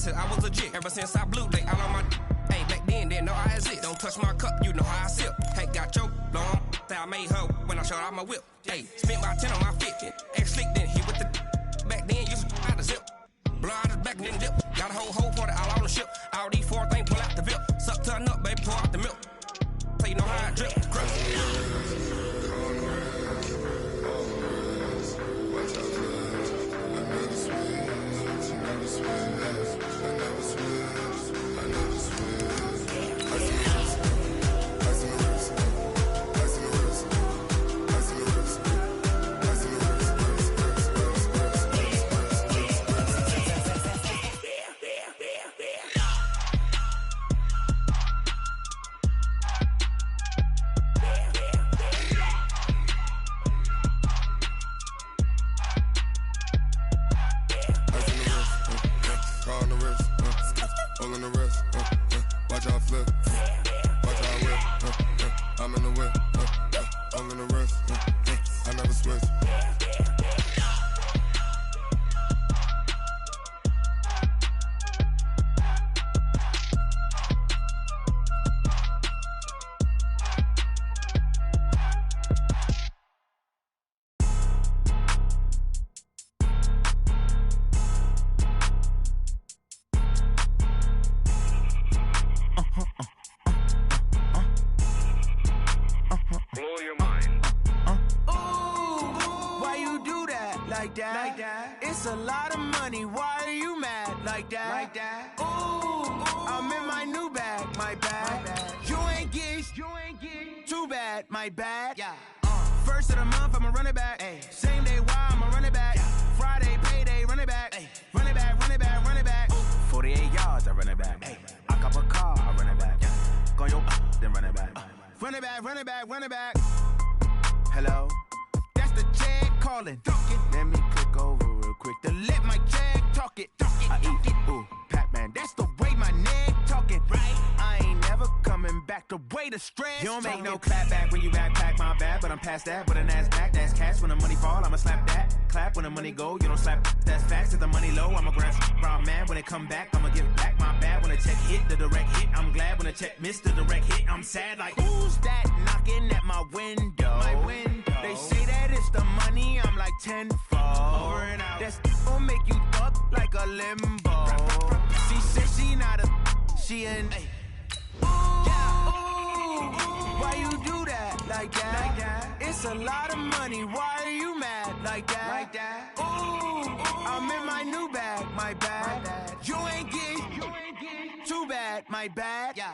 said I was legit. Ever since I blew, they all on my. Hey, back then, didn't know I exist. Don't touch my cup, you know how I sip. Hey, got your long. I made her when I showed out my whip. Hey, spent my 10 on my fit. Ex-slick, then hit with the. Back then, used to out the zip. Blow out his back and then dip. Got a whole for the all on the ship. All these 4 things pull out the VIP. Suck turn up, baby, pour out the milk. So you know how I drip. It's a lot of money, why are you mad like that? Ooh, I'm in my new bag, my bad. You ain't get too bad, my bad. Yeah. First of the month, I'ma run it back. Ay. Same day, why I'ma run it back. Yeah. Friday, payday, run it back. Ay. Run it back, run it back, run it back. 48 yards, I run it back. Ay. I cop a car, I run it back. Yeah. Go your then run it back. Run it back, run it back, run it back. Hello? That's the check calling. Let me click over real quick to let my check talk it. I eat it, ooh, Pac-Man. That's the way my neck talking. Right? I ain't never coming back the way the stress. You don't make no clap back when you backpack, my bad. But I'm past that with a NASDAQ. That's cash when the money fall, I'ma slap that. Clap when the money go, you don't slap. That's facts. If the money low, I'ma grab brown man. When it come back, I'ma give back my bad. When the check hit, the direct hit. I'm glad when the check missed the direct hit. I'm sad like, who's that knocking at my window? My window. They say that it's the money, I'm like tenfold. Over and out. That's gon' make you up like a limbo. She said she not a, she an. Why you do that like that? It's a lot of money, why are you mad like that? Ooh, I'm in my new bag, my bad. You ain't get too bad, my bad. Yeah.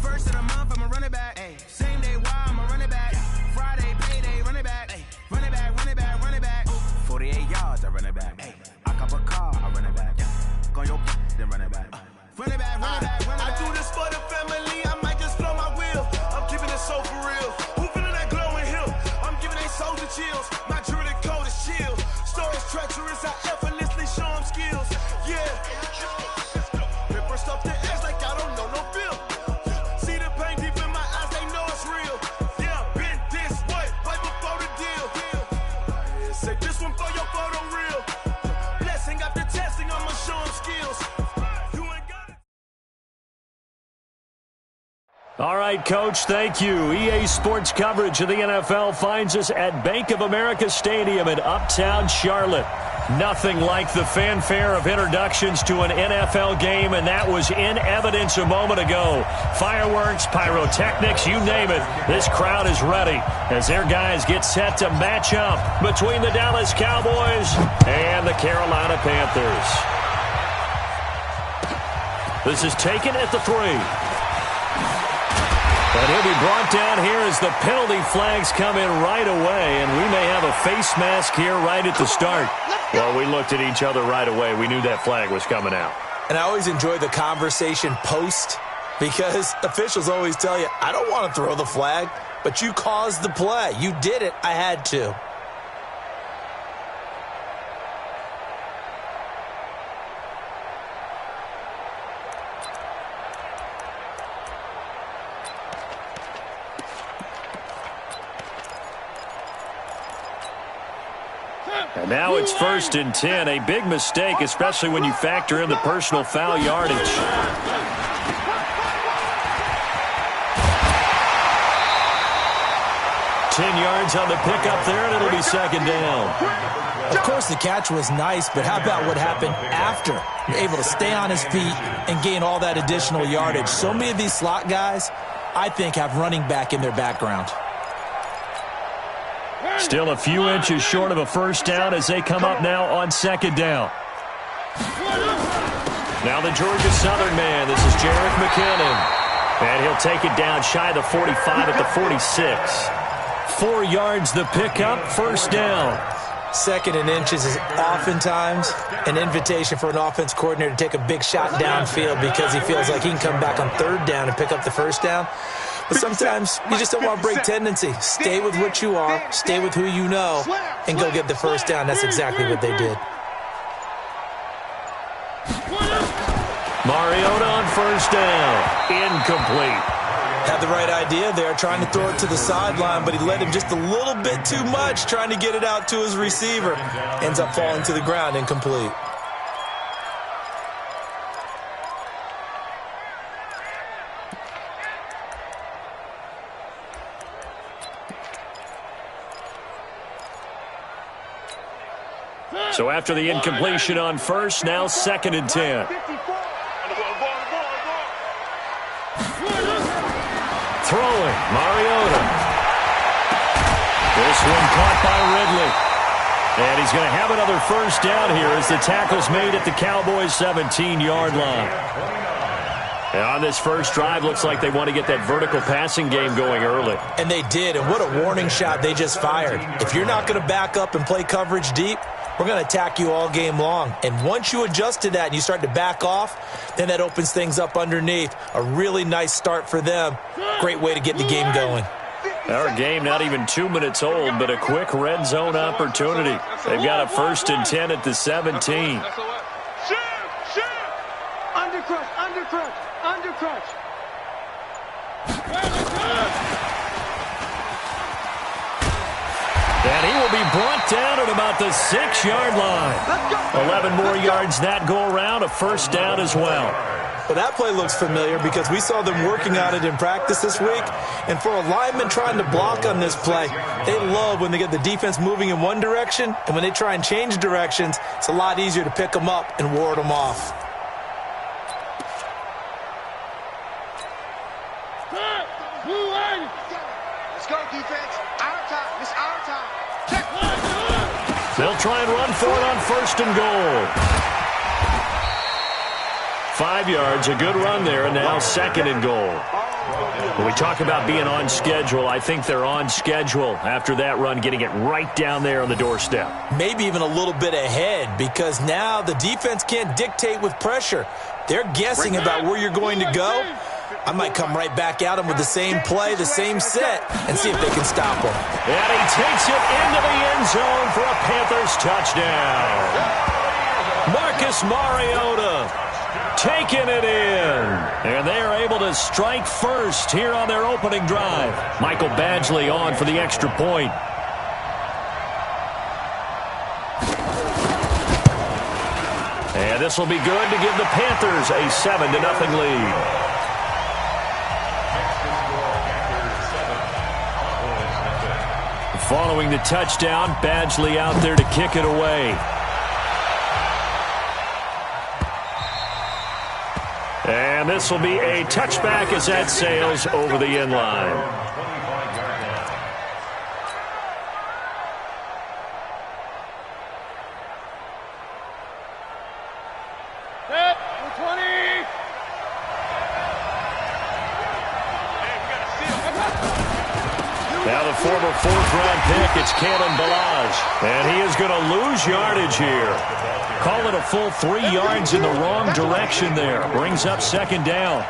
First of the month, I'ma run it back. Ay. Same day, why I'ma run it back. Friday, payday, run it back. Ay. Run it back, run it back, run it back. 48 yards, I run it back. Ay. I cop a car, I run it back. Go your then run it back. Run it back, run it back, run it back. I do this for the family, I might just blow my wheel. I'm keeping it so for real. Who feeling that glowing hill? I'm giving they soldier chills. My jewelry code is chill. Stories treacherous, I effortlessly show them skills. Yeah. Ripper stuff the edge like I don't know no bill. See the pain deep in my eyes, they know it's real. Yeah, been this way, right before the deal. Say this one for your photo real. Blessing after testing, I'ma show them skills. All right, Coach, thank you. EA Sports coverage of the NFL finds us at Bank of America Stadium in Uptown Charlotte. Nothing like the fanfare of introductions to an NFL game, and that was in evidence a moment ago. Fireworks, pyrotechnics, you name it. This crowd is ready as their guys get set to match up between the Dallas Cowboys and the Carolina Panthers. This is taken at the 3. And he'll be brought down here as the penalty flags come in right away, and we may have a face mask here right at the start. Well, we looked at each other right away. We knew that flag was coming out. And I always enjoy the conversation post because officials always tell you, I don't want to throw the flag, but you caused the play. You did it. I had to. And now it's 1st and 10. A big mistake, especially when you factor in the personal foul yardage. 10 yards on the pickup there, and it'll be 2nd down. Of course, the catch was nice, but how about what happened after? You're able to stay on his feet and gain all that additional yardage. So many of these slot guys, I think, have running back in their background. Still a few inches short of a 1st down as they come up now on 2nd down. Now the Georgia Southern man. This is Jerick McKinnon. And he'll take it down shy of the 45 at the 46. 4 yards the pickup, 1st down. 2nd and inches is oftentimes an invitation for an offense coordinator to take a big shot downfield because he feels like he can come back on 3rd down and pick up the 1st down. But sometimes you just don't want to break tendency. Stay with what you are, stay with who you know, and go get the 1st down. That's exactly what they did. Mariota on 1st down. Incomplete. Had the right idea there, trying to throw it to the sideline, but he led him just a little bit too much, trying to get it out to his receiver. Ends up falling to the ground, incomplete. So after the incompletion on 1st, now 2nd and 10. Throwing, Mariota. This one caught by Ridley. And he's going to have another 1st down here as the tackle's made at the Cowboys' 17-yard line. And on this first drive, looks like they want to get that vertical passing game going early. And they did, and what a warning shot they just fired. If you're not going to back up and play coverage deep, we're going to attack you all game long. And once you adjust to that and you start to back off, then that opens things up underneath. A really nice start for them. Great way to get the game going. Our game not even 2 minutes old, but a quick red zone opportunity. They've got a 1st and 10 at the 17. Undercrush, undercrush, undercrush. And he will be brought down at about the 6-yard line. 11 more yards that go around, a 1st down as well. Well, that play looks familiar because we saw them working on it in practice this week. And for a lineman trying to block on this play, they love when they get the defense moving in one direction. And when they try and change directions, it's a lot easier to pick them up and ward them off. Let's go, defense. Our time. It's our time. Check. They'll try and run for it on 1st and goal. 5 yards, a good run there, and now 2nd and goal. When we talk about being on schedule, I think they're on schedule after that run, getting it right down there on the doorstep. Maybe even a little bit ahead because now the defense can't dictate with pressure. They're guessing about where you're going to go. I might come right back at them with the same play, the same set, and see if they can stop them. And he takes it into the end zone for a Panthers touchdown. Marcus Mariota taking it in. And they are able to strike first here on their opening drive. Michael Badgley on for the extra point. And this will be good to give the Panthers a 7-0 lead. Following the touchdown, Badgley out there to kick it away. And this will be a touchback as that sails over the end line. Set. 20. Now the former 4th-round pick, it's Kalen Ballage. And he is going to lose yardage here. Call it a full 3 yards in the wrong direction there. Brings up 2nd down.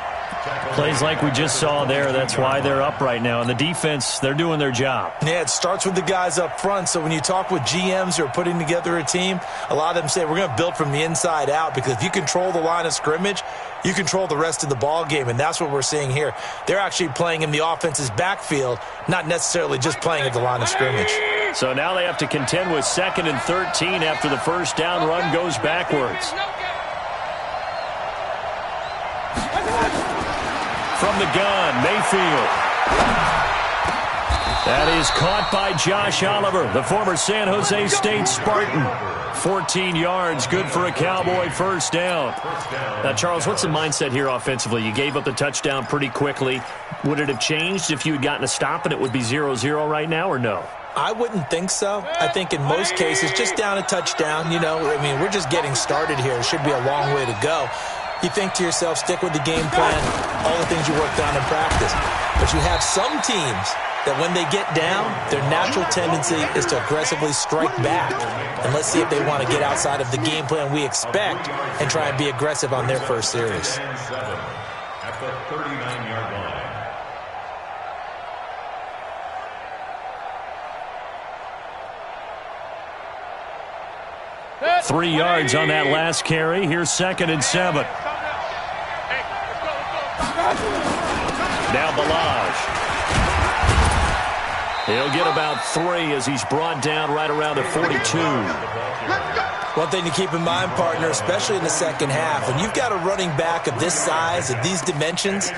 Plays like we just saw there. That's why they're up right now. And the defense, they're doing their job. Yeah, it starts with the guys up front. So when you talk with GMs who are putting together a team, a lot of them say we're going to build from the inside out because if you control the line of scrimmage, you control the rest of the ball game, and that's what we're seeing here. They're actually playing in the offense's backfield, not necessarily just playing at the line of scrimmage. So now they have to contend with 2nd and 13 after the first down run goes backwards. From the gun, Mayfield. That is caught by Josh Oliver, the former San Jose State Spartan. 14 yards, good for a Cowboy first down. Now, Charles, what's the mindset here offensively? You gave up the touchdown pretty quickly. Would it have changed if you had gotten a stop and it would be 0-0 right now, or no? I wouldn't think so. I think in most cases, just down a touchdown, we're just getting started here. It should be a long way to go. You think to yourself, stick with the game plan, all the things you worked on in practice. But you have some teams that when they get down, their natural tendency is to aggressively strike back. And let's see if they want to get outside of the game plan we expect and try and be aggressive on their first series. At the 39-yard line. 3 yards on that last carry. Here's 2nd and 7. Now Balaj. He'll get about 3 as he's brought down right around the 42. One thing to keep in mind, partner, especially in the second half, when you've got a running back of this size, of these dimensions,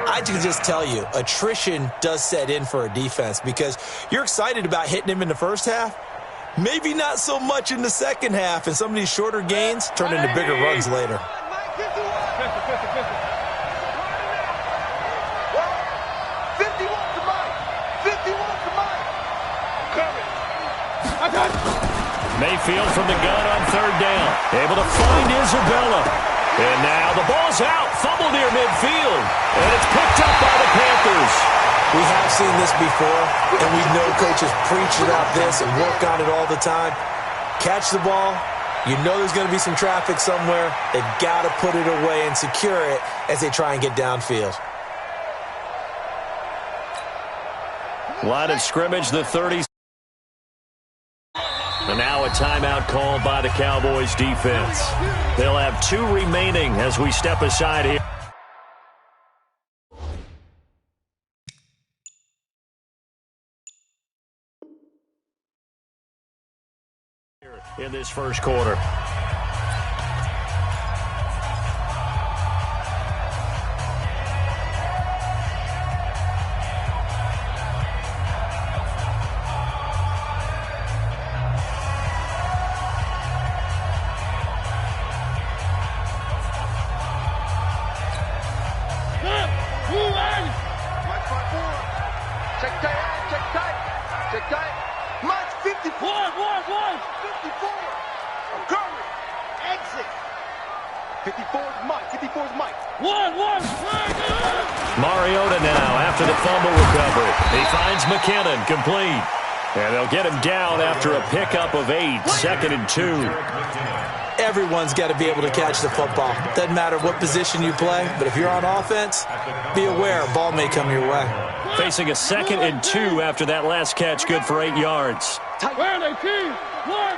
I can just tell you, attrition does set in for a defense because you're excited about hitting him in the first half. Maybe not so much in the second half, and some of these shorter gains turn into bigger runs later. Mayfield from the gun on 3rd down. Able to find Isabella. And now the ball's out. Fumble near midfield. And it's picked up by the Panthers. We have seen this before, and we know coaches preach about this and work on it all the time. Catch the ball. You know there's going to be some traffic somewhere. They've got to put it away and secure it as they try and get downfield. Line of scrimmage, the 30. And now a timeout called by the Cowboys defense. They'll have 2 remaining as we step aside here. In this first quarter. Mariota now after the fumble recovery. He finds McKinnon complete. And they'll get him down after a pickup of 8, 2nd and 2. Everyone's got to be able to catch the football. Doesn't matter what position you play, but if you're on offense, be aware a ball may come your way. Facing a 2nd and 2 after that last catch, good for 8 yards. Where are they, team? One.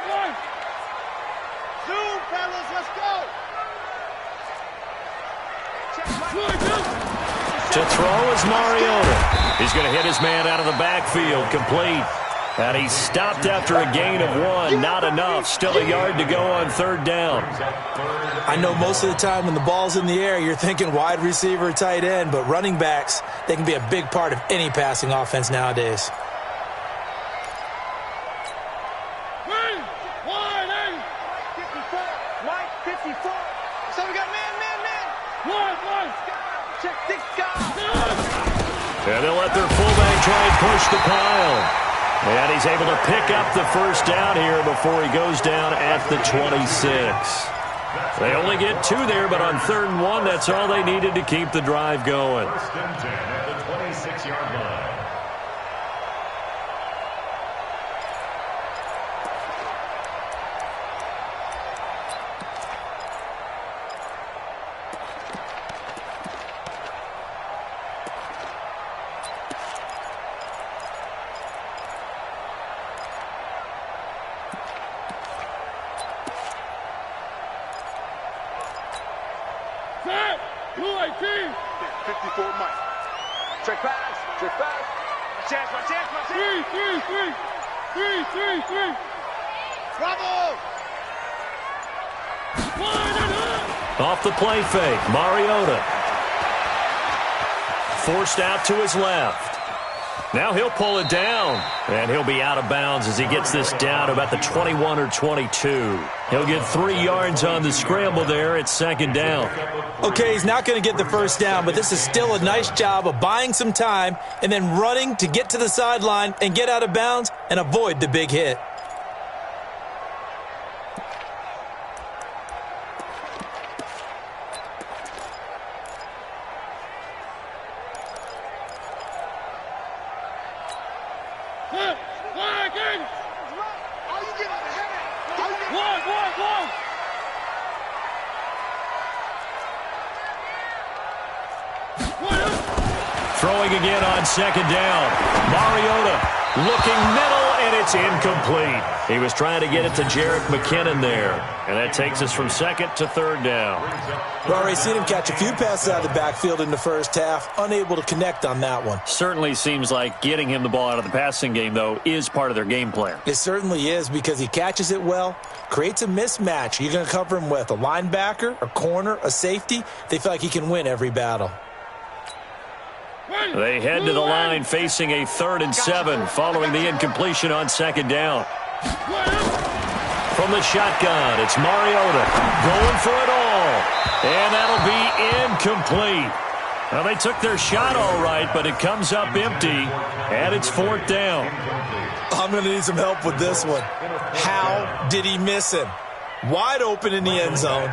Zoom, fellas, let's go. To throw is Mariota. He's going to hit his man out of the backfield, complete. And he's stopped after a gain of 1. Not enough. Still a yard to go on 3rd down. I know most of the time when the ball's in the air, you're thinking wide receiver, tight end, but running backs, they can be a big part of any passing offense nowadays. And they'll let their fullback try and push the pile. And he's able to pick up the first down here before he goes down at the 26. They only get 2 there, but on 3rd and 1, that's all they needed to keep the drive going. 1st and 10 at the 26-yard line. Three. Bravo! Off the play fake, Mariota. Forced out to his left. Now he'll pull it down, and he'll be out of bounds as he gets this down to about the 21 or 22. He'll get 3 yards on the scramble there. It's second down. Okay, he's not going to get the first down, but this is still a nice job of buying some time and then running to get to the sideline and get out of bounds and avoid the big hit. Throwing again on second down. Mariota looking middle, and it's incomplete. He was trying to get it to Jerick McKinnon there, and that takes us from second to third down. We've already seen him catch a few passes out of the backfield in the first half, unable to connect on that one. Certainly seems like getting him the ball out of the passing game, though, is part of their game plan. It certainly is because he catches it well, creates a mismatch. You're going to cover him with a linebacker, a corner, a safety. They feel like he can win every battle. They head to the line facing a 3rd and 7 following the incompletion on second down. From the shotgun, it's Mariota going for it all. And that'll be incomplete. Well, they took their shot all right, but it comes up empty, and it's 4th down. I'm going to need some help with this one. How did he miss him? Wide open in the end zone.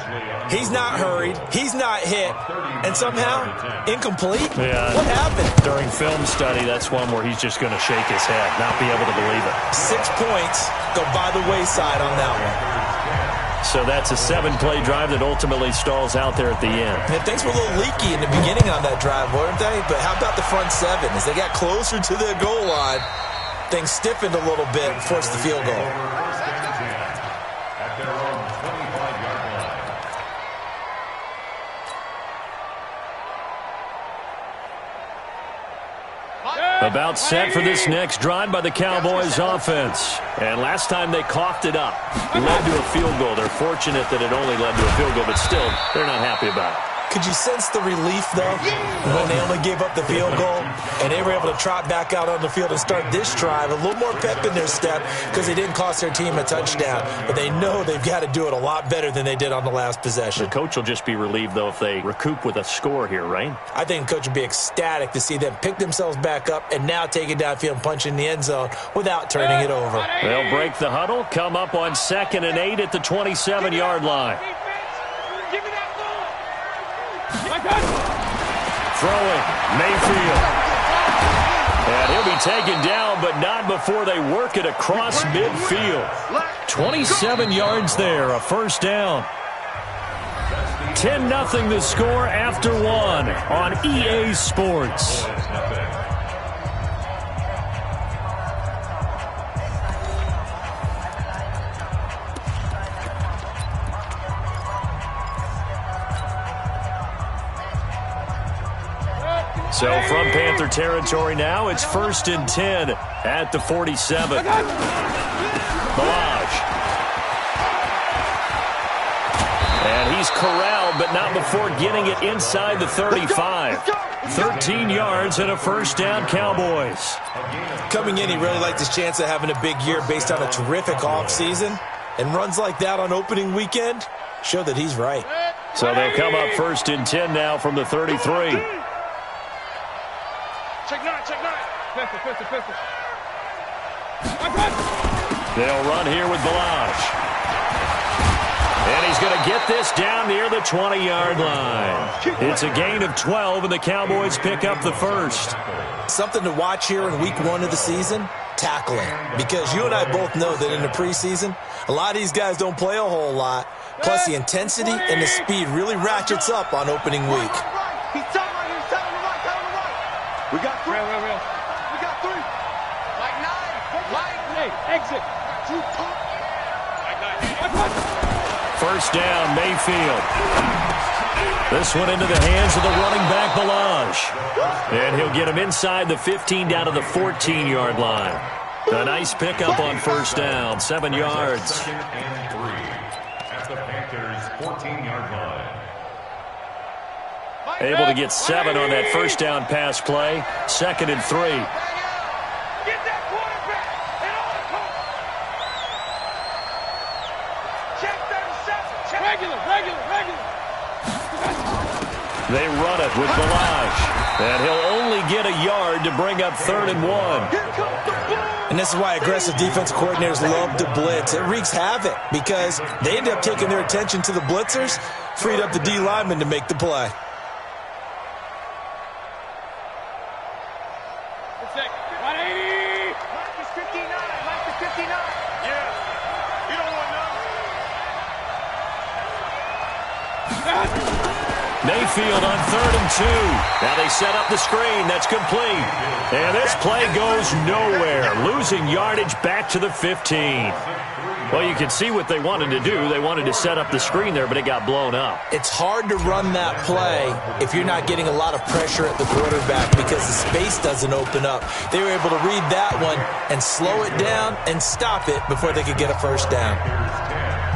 He's not hurried. He's not hit. And somehow, incomplete? Yeah. What happened? During film study, that's one where he's just going to shake his head, not be able to believe it. 6 points go by the wayside on that one. So that's a 7-play drive that ultimately stalls out there at the end. And things were a little leaky in the beginning on that drive, weren't they? But how about the front 7? As they got closer to the goal line, things stiffened a little bit and forced the field goal. About set for this next drive by the Cowboys offense. And last time they coughed it up, led to a field goal. They're fortunate that it only led to a field goal, but still, they're not happy about it. Could you sense the relief, though, when they only gave up the field goal and they were able to trot back out on the field and start this drive? A little more pep in their step because they didn't cost their team a touchdown. But they know they've got to do it a lot better than they did on the last possession. The coach will just be relieved, though, if they recoup with a score here, right? I think the coach would be ecstatic to see them pick themselves back up and now take it downfield and punch in the end zone without turning it over. They'll break the huddle, come up on 2nd and 8 at the 27-yard line. Throwing, Mayfield. And he'll be taken down, but not before they work it across midfield. 27 yards there, a first down. 10-0 the score after 1 on EA Sports. So from Panther territory now, it's 1st and 10 at the 47. Balaj. And he's corralled, but not before getting it inside the 35. 13 yards and a first down, Cowboys. Coming in, he really liked his chance of having a big year based on a terrific offseason. And runs like that on opening weekend show that he's right. So they'll come up 1st and 10 now from the 33. Check 9. Pistol. They'll run here with Balaj. And he's going to get this down near the 20-yard line. It's a gain of 12, and the Cowboys pick up the first. Something to watch here in week 1 of the season, tackling. Because you and I both know that in the preseason, a lot of these guys don't play a whole lot. Plus, the intensity and the speed really ratchets up on opening week. We got 3. We got 3. Like 9. Like 8. Exit. First down, Mayfield. This one into the hands of the running back, Balaj. And he'll get him inside the 15 down to the 14-yard line. A nice pickup on first down, 7 yards. Second and 3 at the Panthers' 14-yard line. Able to get 7 on that first down pass play. 2nd and 3. Get that quarterback and all the coach. Check 37. Check. Regular. They run it with Balaj. And he'll only get a yard to bring up 3rd and 1. Here comes the ball. And this is why aggressive defensive coordinators love to blitz. It wreaks havoc because they end up taking their attention to the blitzers, freed up the D lineman to make the play. Mayfield on 3rd and 2. Now they set up the screen. That's complete. And this play goes nowhere. Losing yardage back to the 15. Well, you can see what they wanted to do. They wanted to set up the screen there, but it got blown up. It's hard to run that play if you're not getting a lot of pressure at the quarterback because the space doesn't open up. They were able to read that one and slow it down and stop it before they could get a first down.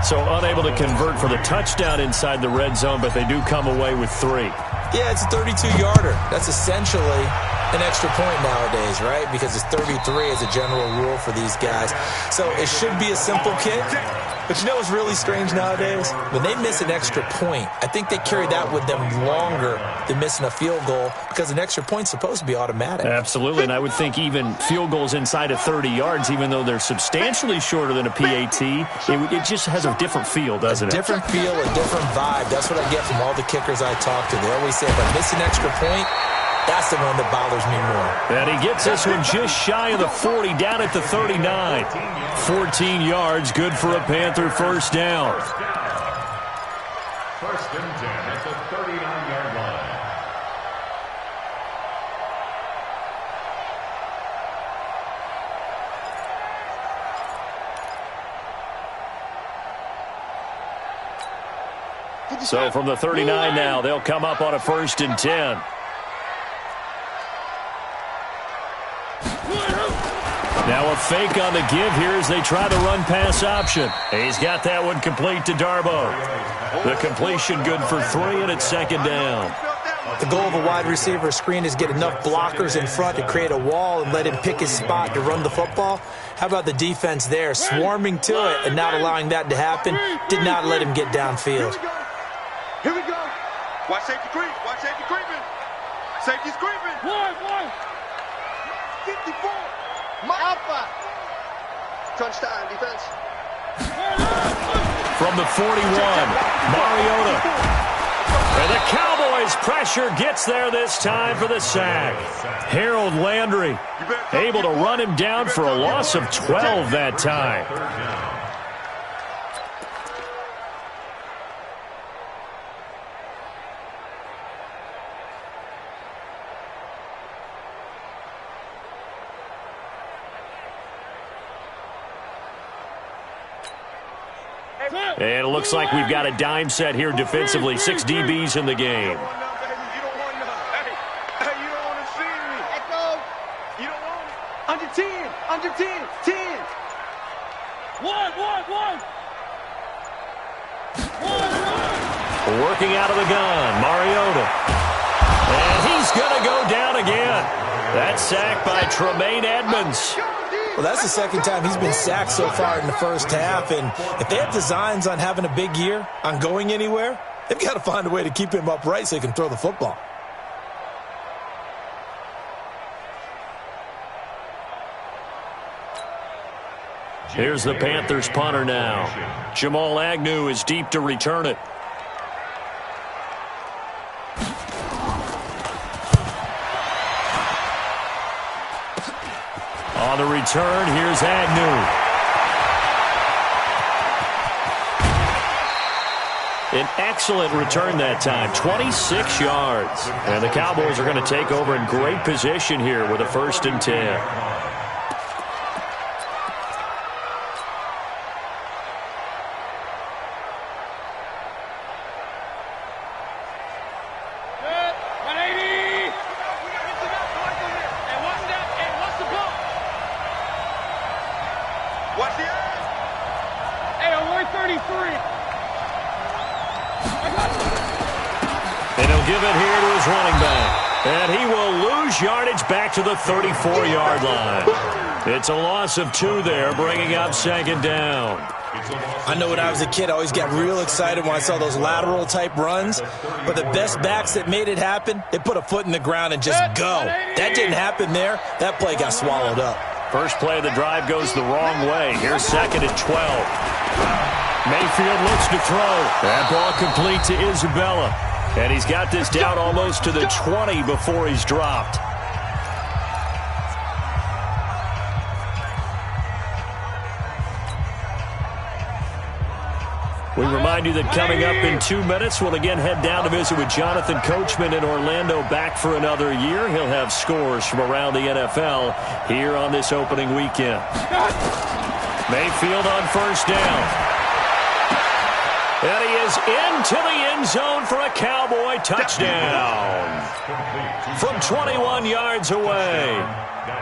So unable to convert for the touchdown inside the red zone, but they do come away with 3. Yeah, it's a 32-yarder. That's essentially an extra point nowadays, right? Because it's 33 as a general rule for these guys. So it should be a simple kick. But you know what's really strange nowadays? When they miss an extra point, I think they carry that with them longer than missing a field goal because an extra point's supposed to be automatic. Absolutely, and I would think even field goals inside of 30 yards, even though they're substantially shorter than a PAT, it just has a different feel, doesn't it? A different feel, a different vibe. That's what I get from all the kickers I talk to. They always say, if I miss an extra point, that's the one that bothers me more. And he gets this one just shy of the 40, down at the 39. 14 yards, good for a Panther first down. First and 10 at the 39-yard line. So from the 39 now, they'll come up on a 1st and 10. Now a fake on the give here as they try the run-pass option. He's got that one complete to Darbo. The completion good for 3, and it's 2nd down. The goal of a wide receiver screen is get enough blockers in front to create a wall and let him pick his spot to run the football. How about the defense there, swarming to it and not allowing that to happen? Did not let him get downfield. Here we go. Watch safety creep. Watch safety creeping. Safety's creeping. One. 54. Alpha. Crunch time, defense. From the 41, Mariota. And the Cowboys pressure gets there this time for the sack. Harold Landry able to run him down for a loss of 12 that time. And it looks like we've got a dime set here defensively. 6 DBs in the game. Under 10. 10. One. Working out of the gun, Mariota. And he's going to go down again. That sack by Tremaine Edmonds. Well, that's the second time he's been sacked so far in the first half, and if they have designs on having a big year, on going anywhere, they've got to find a way to keep him upright so he can throw the football. Here's the Panthers punter now. Jamal Agnew is deep to return it. On the return, here's Agnew. An excellent return that time, 26 yards. And the Cowboys are going to take over in great position here with a 1st and 10. And he'll give it here to his running back. And he will lose yardage back to the 34-yard line. It's a loss of 2 there, bringing up second down. I know when I was a kid, I always got real excited when I saw those lateral-type runs. But the best backs that made it happen, they put a foot in the ground and just go. That didn't happen there. That play got swallowed up. First play of the drive goes the wrong way. Here's second and 12. Mayfield looks to throw. That ball complete to Isabella. And he's got this down almost to the 20 before he's dropped. We remind you that coming up in 2 minutes, we'll again head down to visit with Jonathan Coachman in Orlando, back for another year. He'll have scores from around the NFL here on this opening weekend. Mayfield on first down. And he is into the end zone for a Cowboy touchdown from 21 yards away,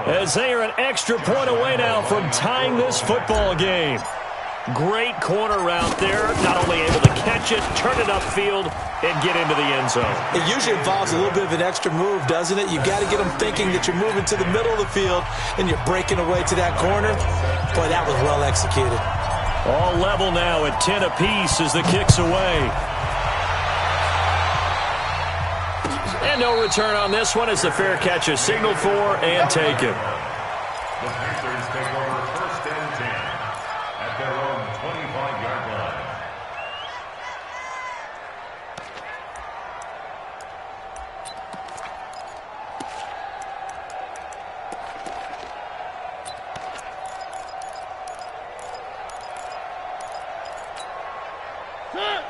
as they are an extra point away now from tying this football game. Great corner route there, not only able to catch it, turn it upfield, and get into the end zone. It usually involves a little bit of an extra move, doesn't it? You've got to get them thinking that you're moving to the middle of the field and you're breaking away to that corner. Boy, that was well executed. All level now at 10 apiece as the kick's away. And no return on this one as the fair catch is signaled for and taken. The Panthers take over first and 10 at their own 25-yard line.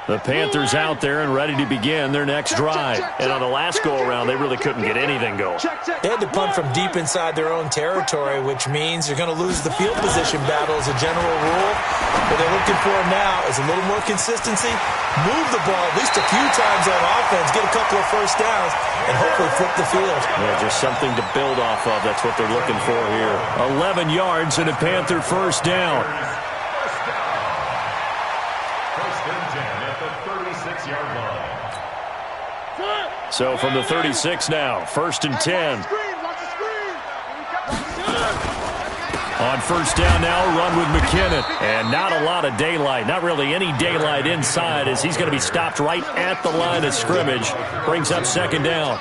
The Panthers out there and ready to begin their next drive. And on the last go-around, they really couldn't get anything going. They had to punt from deep inside their own territory, which means you're going to lose the field position battle as a general rule. What they're looking for now is a little more consistency, move the ball at least a few times on offense, get a couple of first downs, and hopefully flip the field. Yeah, just something to build off of. That's what they're looking for here. 11 yards and a Panther first down. So from the 36 now, first and 10. On first down now, run with McKinnon. And not a lot of daylight, not really any daylight inside, as he's going to be stopped right at the line of scrimmage. Brings up second down.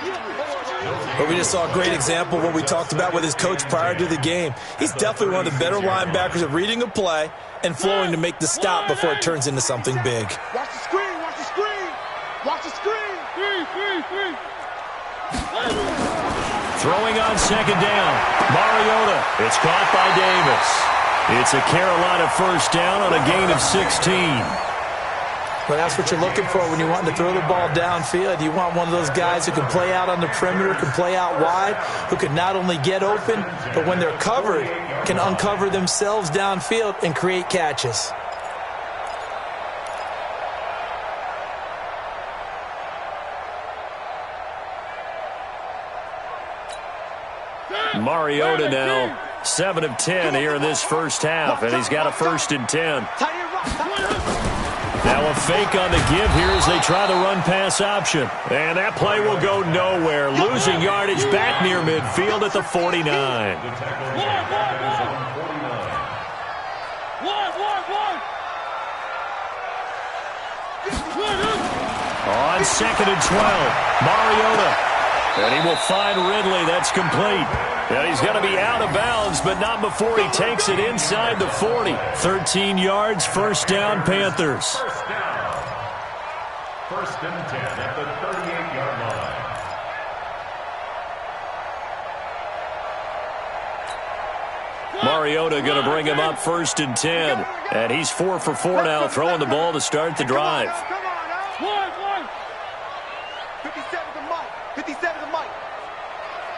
But we just saw a great example of what we talked about with his coach prior to the game. He's definitely one of the better linebackers at reading a play and flowing to make the stop before it turns into something big. Watch the screen, watch the screen, watch the screen. Throwing on second down, Mariota. It's caught by Davis. It's a Carolina first down on a gain of 16. Well, that's what you're looking for when you want to throw the ball downfield. You want one of those guys who can play out on the perimeter, can play out wide, who can not only get open, but when they're covered, can uncover themselves downfield and create catches. Mariota now 7 of 10 here in this first half, and he's got a first and 10. Now a fake on the give here as they try the run-pass option. And that play will go nowhere. Losing yardage back near midfield at the 49. On second and 12, Mariota. And he will find Ridley. That's complete. And he's going to be out of bounds, but not before he takes it inside the 40. 13 yards, first down, Panthers. First and 10 at the 38-yard line. Mariota going to bring him up first and 10. And he's 4 for 4 now, throwing the ball to start the drive. 57 to Mike. 57 to Mike.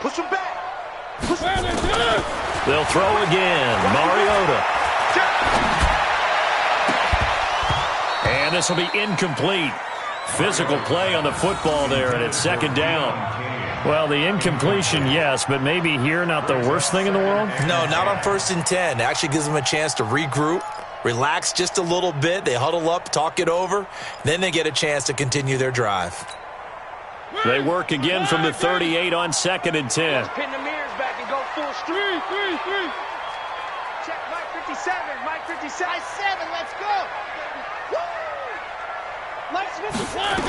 Push him back. They'll throw again. Mariota. And this will be incomplete. Physical play on the football there, and it's second down. Well, the incompletion, yes, but maybe here not the worst thing in the world? No, not on first and 10. Actually gives them a chance to regroup, relax just a little bit. They huddle up, talk it over. Then they get a chance to continue their drive. They work again from the 38 on 2nd and 10. Pin the mirrors back and go full street. Check Mike 57. Mike 57. Mike 7. Let's go. Woo! Mike 57.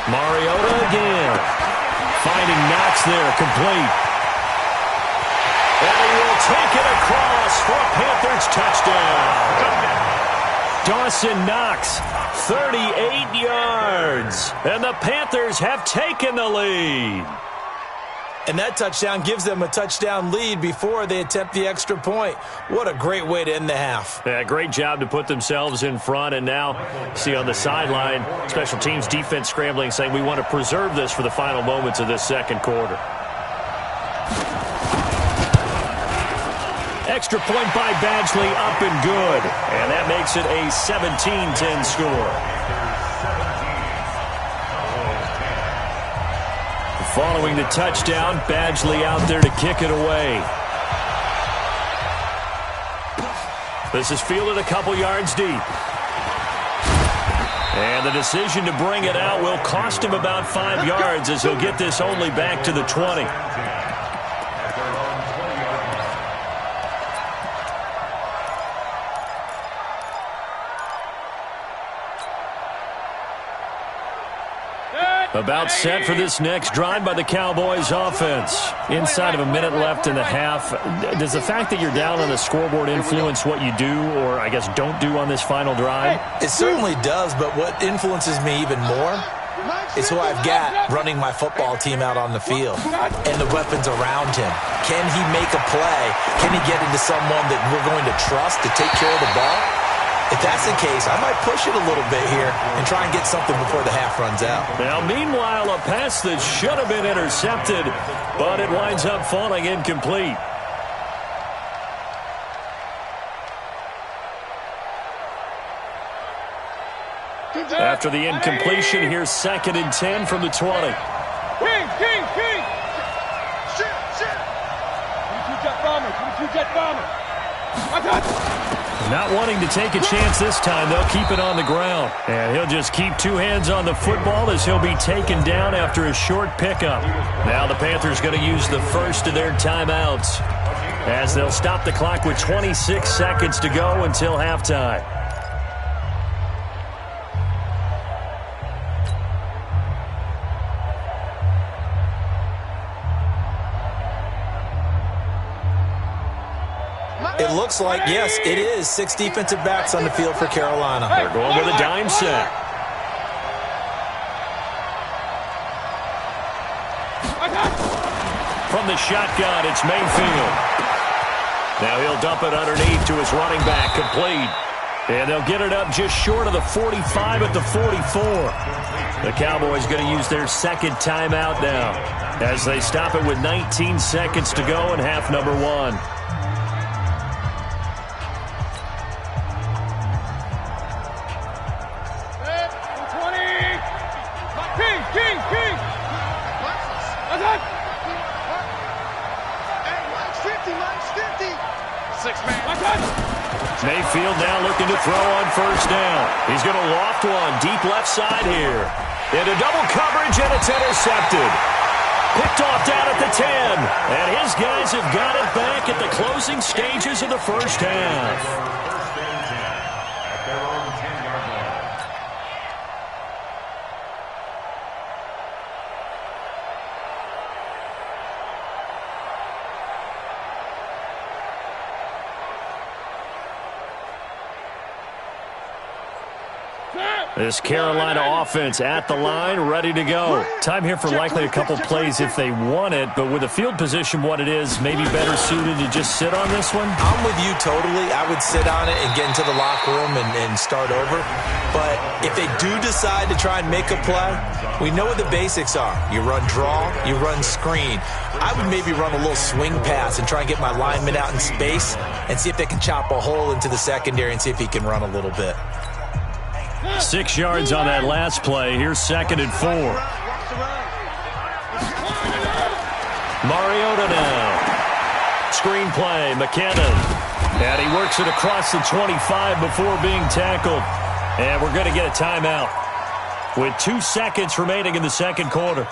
Mariota again. Finding Knox there, complete. And he will take it across for a Panthers touchdown. Dawson Knox, 38 yards. And the Panthers have taken the lead. And that touchdown gives them a touchdown lead before they attempt the extra point. What a great way to end the half. Yeah, great job to put themselves in front. And now, see on the sideline, special teams defense scrambling, saying we want to preserve this for the final moments of this second quarter. Extra point by Badgley, up and good. And that makes it a 17-10 score. Following the touchdown, Badgley out there to kick it away. This is fielded a couple yards deep. And the decision to bring it out will cost him about 5 yards as he'll get this only back to the 20. About set for this next drive by the Cowboys offense. Inside of a minute left in the half. Does the fact that you're down on the scoreboard influence what you do, or I guess don't do on this final drive? It certainly does, but what influences me even more is who I've got running my football team out on the field and the weapons around him. Can he make a play? Can he get into someone that we're going to trust to take care of the ball? If that's the case, I might push it a little bit here and try and get something before the half runs out. Now, meanwhile, a pass that should have been intercepted, but it winds up falling incomplete. After the incompletion, here's 2nd and 10 from the 20. King! Shit! Come jet bomber! Not wanting to take a chance this time, they'll keep it on the ground. And he'll just keep 2 hands on the football as he'll be taken down after a short pickup. Now the Panthers going to use the first of their timeouts as they'll stop the clock with 26 seconds to go until halftime. It looks like, yes, it is 6 defensive backs on the field for Carolina. They're going with a dime set. From the shotgun, it's Mayfield. Now he'll dump it underneath to his running back, complete. And they'll get it up just short of the 45 at the 44. The Cowboys going to use their second timeout now as they stop it with 19 seconds to go in half number 1. Mayfield now looking to throw on first down. He's going to loft one deep left side here. Into double coverage, and it's intercepted. Picked off down at the 10. And his guys have got it back at the closing stages of the first half. This Carolina offense at the line, ready to go. Time here for likely a couple plays if they want it, but with the field position what it is, maybe better suited to just sit on this one? I'm with you totally. I would sit on it and get into the locker room and start over. But if they do decide to try and make a play, we know what the basics are. You run draw, you run screen. I would maybe run a little swing pass and try and get my lineman out in space and see if they can chop a hole into the secondary and see if he can run a little bit. 6 yards on that last play. Here's 2nd and 4. Mariota now. Screen play, McKinnon. And he works it across the 25 before being tackled. And we're going to get a timeout with 2 seconds remaining in the second quarter.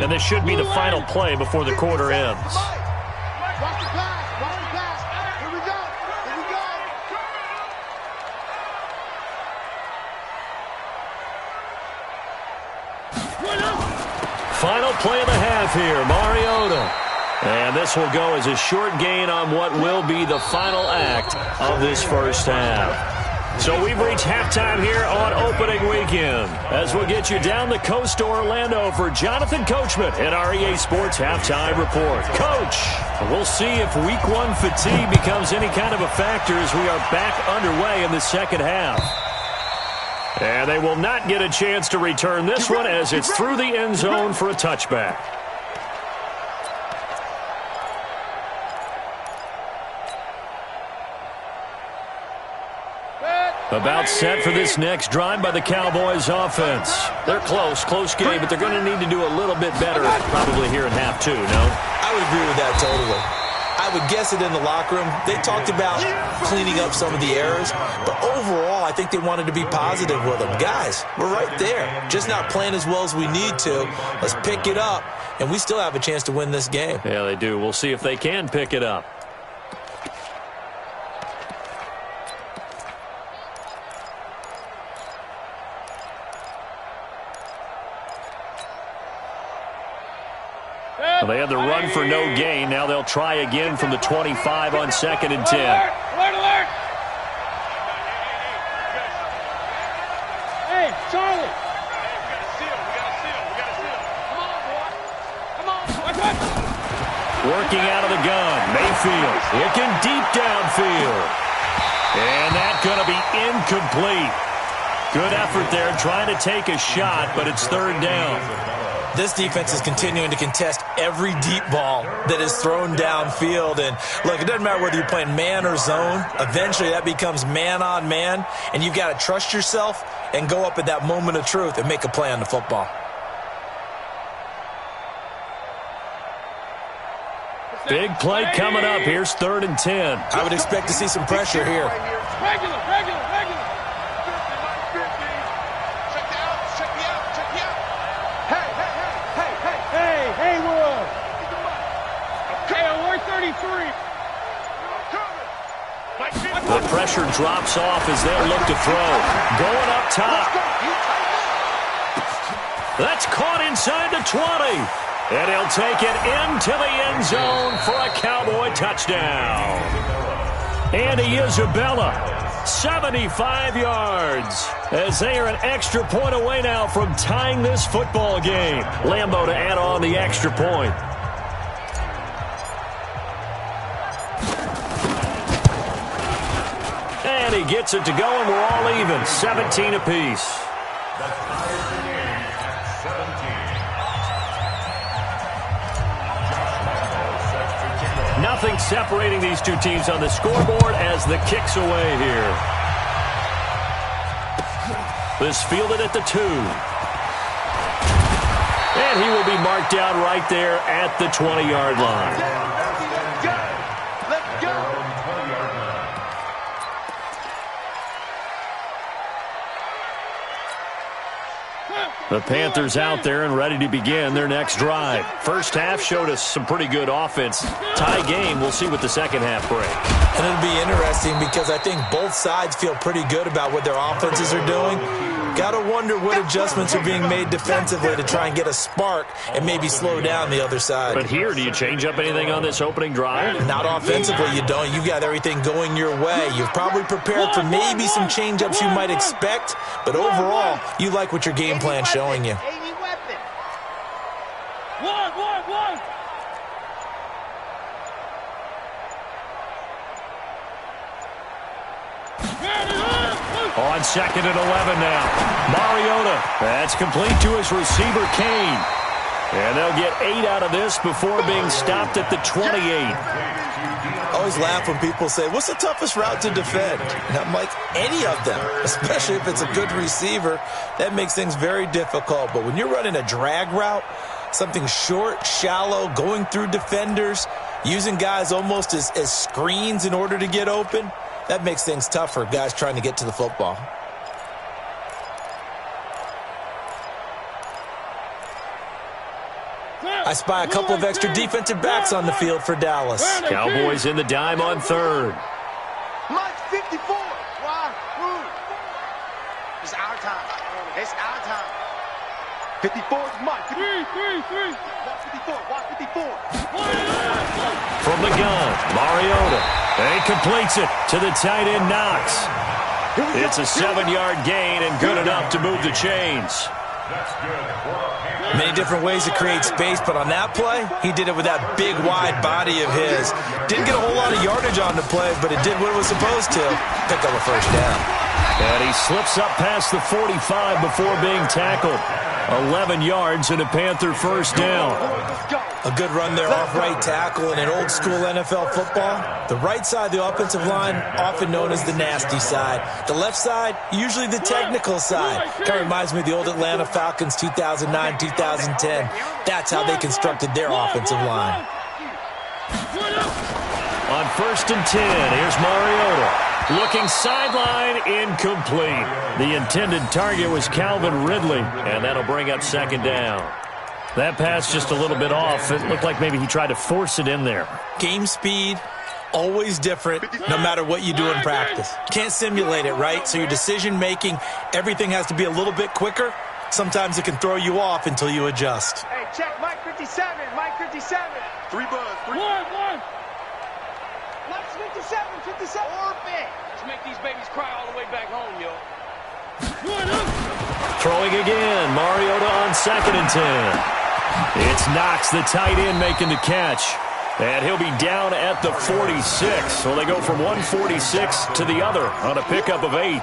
And this should be the final play before the quarter ends. Final play of the half here, Mariota. And this will go as a short gain on what will be the final act of this first half. So we've reached halftime here on opening weekend. As we'll get you down the coast to Orlando for Jonathan Coachman in our EA Sports Halftime Report. Coach, we'll see if Week 1 fatigue becomes any kind of a factor as we are back underway in the second half. And they will not get a chance to return this one as it's through the end zone for a touchback. About set for this next drive by the Cowboys offense. They're close game, but they're going to need to do a little bit better probably here in half 2, no? I would agree with that totally. I would guess it in the locker room. They talked about cleaning up some of the errors, but overall, I think they wanted to be positive with them. Guys, we're right there. Just not playing as well as we need to. Let's pick it up, and we still have a chance to win this game. Yeah, they do. We'll see if they can pick it up. Well, they had the run for no gain. Now they'll try again from the 25 on 2nd and 10. Alert! Hey, Charlie! We got a seal. Come on. Working out of the gun. Mayfield looking deep downfield. And that's going to be incomplete. Good effort there trying to take a shot, but it's 3rd down. This defense is continuing to contest every deep ball that is thrown downfield. And, look, it doesn't matter whether you're playing man or zone. Eventually that becomes man on man, and you've got to trust yourself and go up at that moment of truth and make a play on the football. Big play coming up. Here's 3rd and 10. I would expect to see some pressure here. Regular. The pressure drops off as they'll look to throw. Going up top. That's caught inside the 20. And he'll take it into the end zone for a Cowboy touchdown. Andy Isabella, 75 yards, as they are an extra point away now from tying this football game. Lambeau to add on the extra point. And he gets it to go, and we're all even, 17 apiece. Nothing separating these two teams on the scoreboard as the kick's away here. This fielded at the 2. And he will be marked down right there at the 20-yard line. The Panthers out there and ready to begin their next drive. First half showed us some pretty good offense. Tie game, we'll see what the second half brings. And it'll be interesting because I think both sides feel pretty good about what their offenses are doing. Got to wonder what adjustments are being made defensively to try and get a spark and maybe slow down the other side. But here, do you change up anything on this opening drive? Not offensively, you don't. You've got everything going your way. You've probably prepared for maybe some change-ups you might expect, but overall, you like what your game plan's showing you. One. On 2nd and 11 now. Mariota. That's complete to his receiver, Kane. And they'll get 8 out of this before being stopped at the 28. I always laugh when people say, what's the toughest route to defend? And I'm like, any of them, especially if it's a good receiver. That makes things very difficult. But when you're running a drag route, something short, shallow, going through defenders, using guys almost as screens in order to get open, that makes things tough for guys trying to get to the football. I spy a couple of extra defensive backs on the field for Dallas. Cowboys in the dime on third. Mike 54. Why? It's our time. It's our time. 54 is Mike. 154. 154. From the gun, Mariota. And he completes it to the tight end, Knox. It's a 7-yard gain and good enough to move the chains. That's good. Many different ways to create space, but on that play, he did it with that big, wide body of his. Didn't get a whole lot of yardage on the play, but it did what it was supposed to. Pick up a first down. And he slips up past the 45 before being tackled. 11 yards and a Panther first down. A good run there off right tackle. In an old-school NFL football, the right side of the offensive line, often known as the nasty side. The left side, usually the technical side. Kind of reminds me of the old Atlanta Falcons 2009, 2010. That's how they constructed their offensive line. On 1st and 10, here's Mariota. Looking sideline, incomplete. The intended target was Calvin Ridley, and that'll bring up 2nd down. That pass just a little bit off. It looked like maybe he tried to force it in there. Game speed, always different, no matter what you do in practice. Can't simulate it, right? So your decision-making, everything has to be a little bit quicker. Sometimes it can throw you off until you adjust. Hey, check Mike 57. Mike 57. 3 buzz. 3. Mike's 57. 57. Let's make these babies cry all the way back home, yo. Throwing again, Mariota on 2nd and 10. It's Knox, the tight end, making the catch. And he'll be down at the 46. So they go from 146 to the other on a pickup of 8.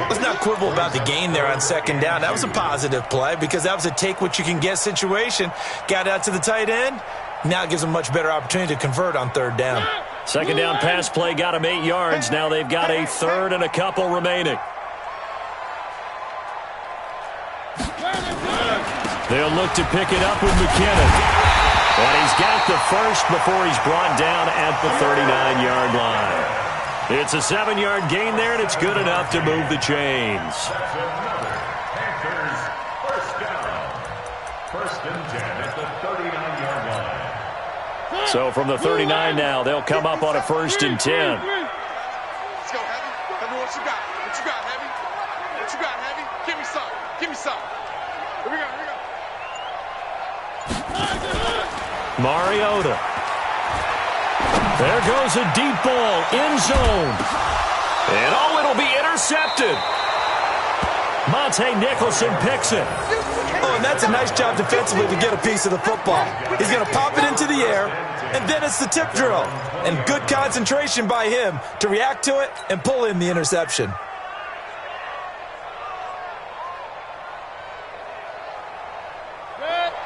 Let's not quibble about the gain there on 2nd down. That was a positive play because that was a take-what-you-can-get situation. Got out to the tight end. Now it gives them a much better opportunity to convert on 3rd down. 2nd down pass play got him 8 yards. Now they've got a 3rd and a couple remaining. They'll look to pick it up with McKinnon. And he's got the first before he's brought down at the 39-yard line. It's a 7-yard gain there, and it's good enough to move the chains. Panthers first down. 1st and 10 at the 39-yard line. So from the 39 now, they'll come up on a 1st and 10. Let's go, Heavy. Heavy, what you got? What you got, Heavy? What you got, Heavy? Give me some. Give me some. Here we go. Here we go. Mariota. There goes a deep ball, end zone. And oh, it'll be intercepted. Monte Nicholson picks it. Oh, and that's a nice job defensively to get a piece of the football. He's going to pop it into the air, and then it's the tip drill. And good concentration by him to react to it and pull in the interception.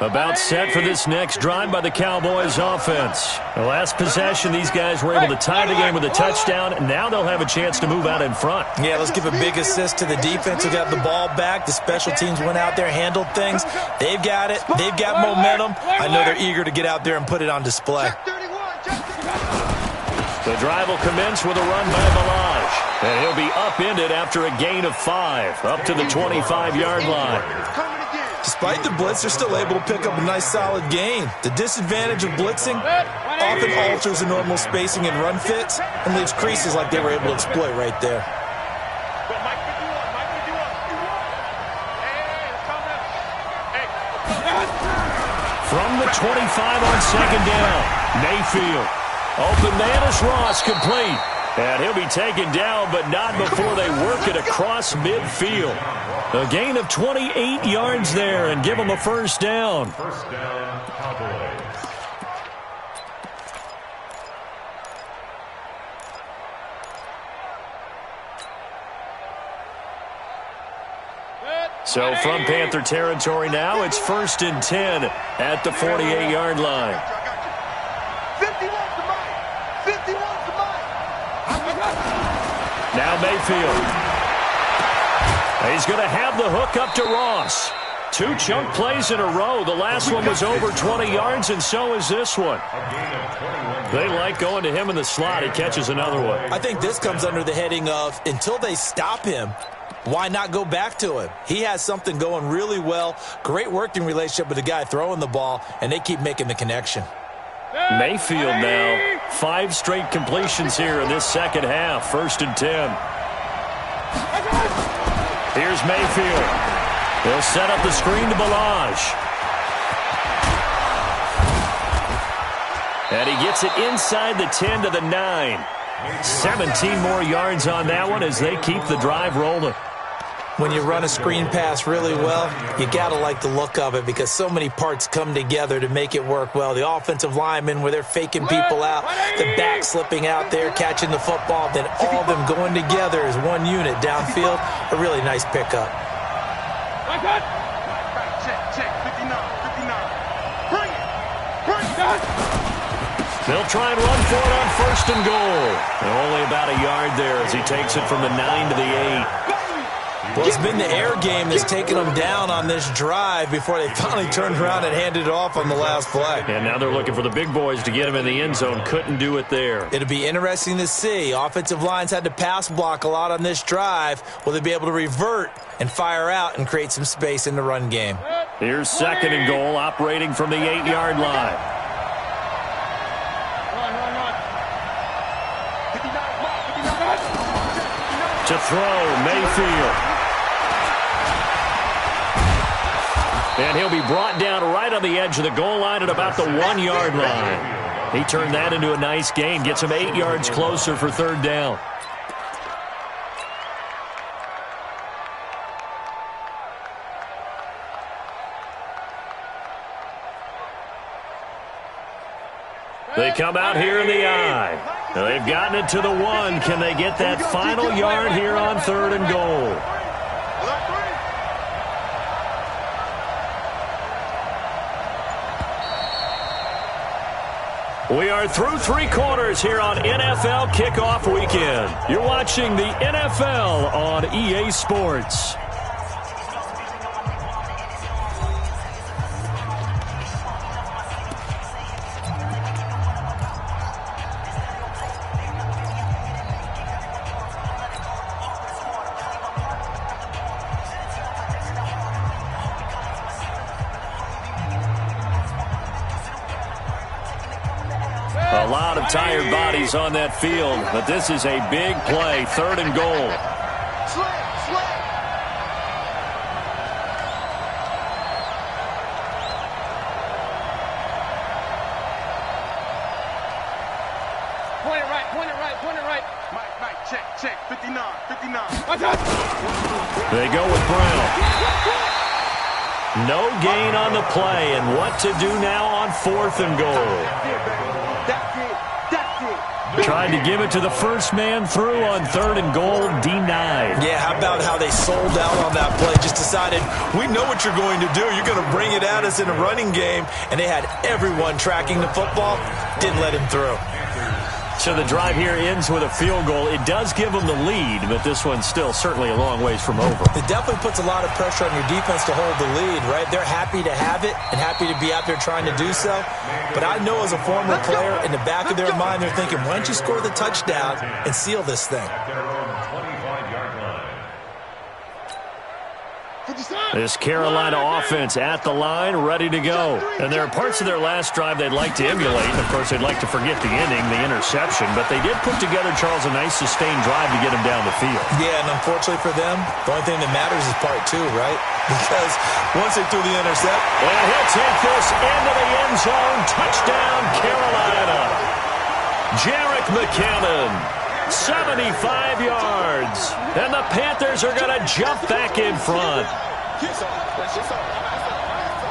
About set for this next drive by the Cowboys offense. The last possession, these guys were able to tie the game with a touchdown, and now they'll have a chance to move out in front. Yeah, let's give a big assist to the defense who got the ball back. The special teams went out there, handled things. They've got it. They've got momentum. I know they're eager to get out there and put it on display. The drive will commence with a run by Balaj. And he'll be upended after a gain of 5, up to the 25-yard line. Despite the blitz, they're still able to pick up a nice solid gain. The disadvantage of blitzing often alters the normal spacing and run fits and leaves creases like they were able to exploit right there. From the 25 on 2nd down, Mayfield. Open man is Ross, complete. And he'll be taken down, but not before they work it across midfield. A gain of 28 yards there and give them a first down. First down, Cowboys. So from Panther territory now, it's 1st and 10 at the 48-yard line. 51 to Mike. Now Mayfield. He's going to have the hook up to Ross. 2 chunk plays in a row. The last one was over 20 yards, and so is this one. They like going to him in the slot. He catches another one. I think this comes under the heading of, until they stop him, why not go back to him? He has something going really well. Great working relationship with the guy throwing the ball, and they keep making the connection. Mayfield now. 5 straight completions here in this second half. 1st and 10. Here's Mayfield. He'll set up the screen to Balaj. And he gets it inside the 10 to the 9. 17 more yards on that one as they keep the drive rolling. When you run a screen pass really well, you got to like the look of it because so many parts come together to make it work well. The offensive linemen where they're faking people out, the back slipping out there, catching the football, then all of them going together as one unit downfield. A really nice pickup. Check, 59. Bring it. They'll try and run for it on 1st and goal. And only about a yard there as he takes it from the 9 to the 8. Well, it's been the air game that's taken them down on this drive before they finally turned around and handed it off on the last play. And now they're looking for the big boys to get him in the end zone. Couldn't do it there. It'll be interesting to see. Offensive lines had to pass block a lot on this drive. Will they be able to revert and fire out and create some space in the run game? Here's 2nd and goal, operating from the 8-yard line. To throw, Mayfield. And he'll be brought down right on the edge of the goal line at about the 1-yard line. He turned that into a nice gain, gets him 8 yards closer for 3rd down. They come out here in the I. They've gotten it to the 1. Can they get that final yard here on 3rd and goal? We are through 3 quarters here on NFL Kickoff Weekend. You're watching the NFL on EA Sports. A lot of tired bodies on that field, but this is a big play, 3rd and goal. Point it right. Mike, check, 59. They go with Brown. No gain on the play, and what to do now on 4th and goal. Tried to give it to the first man through on 3rd and goal, denied. Yeah, how about how they sold out on that play? Just decided, we know what you're going to do. You're going to bring it at us in a running game. And they had everyone tracking the football. Didn't let him through. So the drive here ends with a field goal. It does give them the lead, but this one's still certainly a long ways from over. It definitely puts a lot of pressure on your defense to hold the lead, right? They're happy to have it and happy to be out there trying to do so. But I know as a former player, in the back of their mind, they're thinking, why don't you score the touchdown and seal this thing? This Carolina offense at the line, ready to go. And there are parts of their last drive they'd like to emulate. Of course, they'd like to forget the inning, the interception. But they did put together, Charles, a nice sustained drive to get him down the field. Yeah, and unfortunately for them, the only thing that matters is part 2, right? Because once they threw the intercept. And he'll take this into the end zone. Touchdown, Carolina. Jerick McKinnon. 75 yards. And the Panthers are going to jump back in front.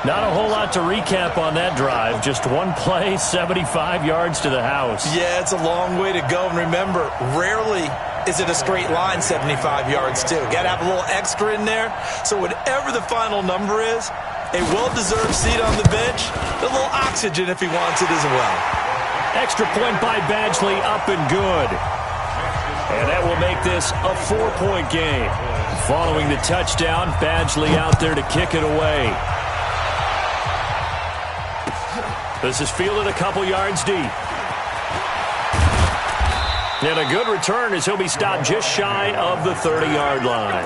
Not a whole lot to recap on that drive. Just one play, 75 yards to the house. Yeah, it's a long way to go. And remember, rarely is it a straight line 75 yards, too. Got to have a little extra in there. So whatever the final number is, a well-deserved seat on the bench, a little oxygen if he wants it as well. Extra point by Badgley, up and good. And that will make this a 4-point game. Following the touchdown, Badgley out there to kick it away. This is fielded a couple yards deep. And a good return as he'll be stopped just shy of the 30-yard line.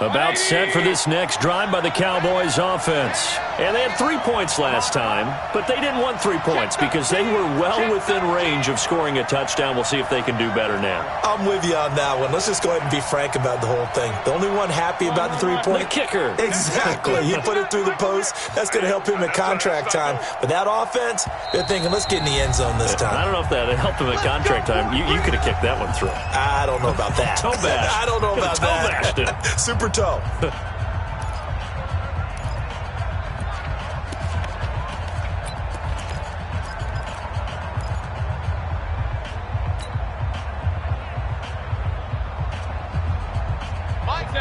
About set for this next drive by the Cowboys offense. And they had 3 points last time, but they didn't want 3 points because they were well within range of scoring a touchdown. We'll see if they can do better now. I'm with you on that one. Let's just go ahead and be frank about the whole thing. The only one happy about the 3-point? The kicker. Exactly. He put it through the post. That's going to help him at contract time. But that offense, they're thinking, let's get in the end zone this time. I don't know if that helped him at contract time. You could have kicked that one through. I don't know about that. Toe bash. I don't know about that. Toe bashed it. Super toe.